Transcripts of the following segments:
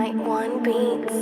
Night One Beats.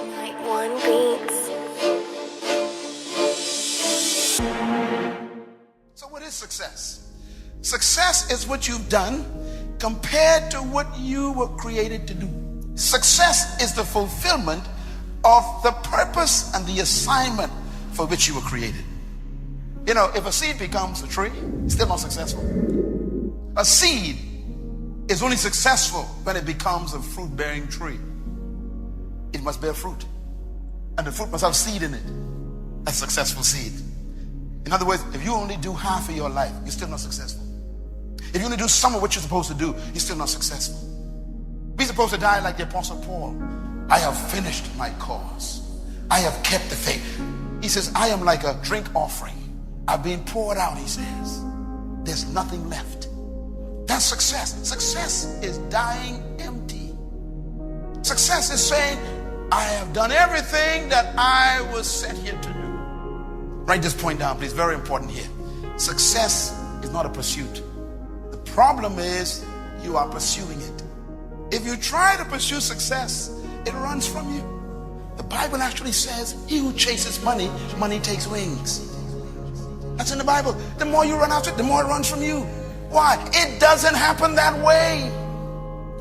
Night One Beats. So what is success? Success is what you've done compared to what you were created to do. Success is the fulfillment of the purpose and the assignment for which you were created. You know, if a seed becomes a tree, it's still not successful. A seed is only successful when it becomes a fruit-bearing tree. It must bear fruit, and the fruit must have seed in it. That's a successful seed. In other words, if you only do half of your life, you're still not successful. If you only do some of what you're supposed to do, you're still not successful. We're supposed to die like the Apostle Paul. I have finished my cause. I have kept the faith. He says, I am like a drink offering. I've been poured out, he says. There's nothing left. That's success. Success is dying empty. Success is saying, I have done everything that I was sent here to do. Write this point down, please. Very important here. Success is not a pursuit. The problem is you are pursuing it. If you try to pursue success, it runs from you. The Bible actually says, he who chases money, money takes wings. That's in the Bible. The more you run after it, the more it runs from you. Why? It doesn't happen that way.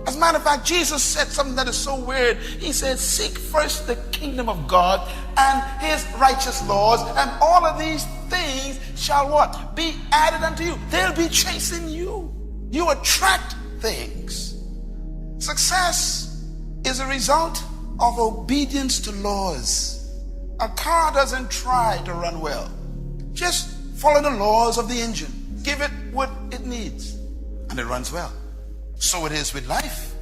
As a matter of fact, Jesus said something that is so weird. He said, seek first the kingdom of God and his righteous laws, and all of these things shall what? Be added unto you. They'll be chasing you. You attract things. Success is a result of obedience to laws. A car doesn't try to run well. Just follow the laws of the engine. Give it what it needs, and it runs well. So it is with life.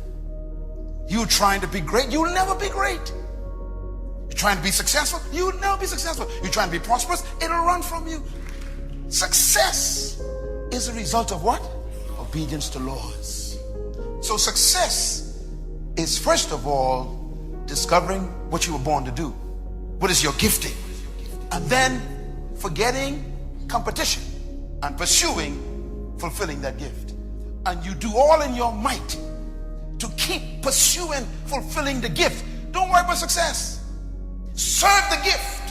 You're trying to be great, you'll never be great. You're trying to be successful, you'll never be successful. You're trying to be prosperous, it'll run from you. Success is a result of what? Obedience to laws. So success is first of all discovering what you were born to do. What is your gifting? And then forgetting competition and pursuing fulfilling that gift. And you do all in your might to keep pursuing fulfilling the gift. Don't worry about success. Serve the gift.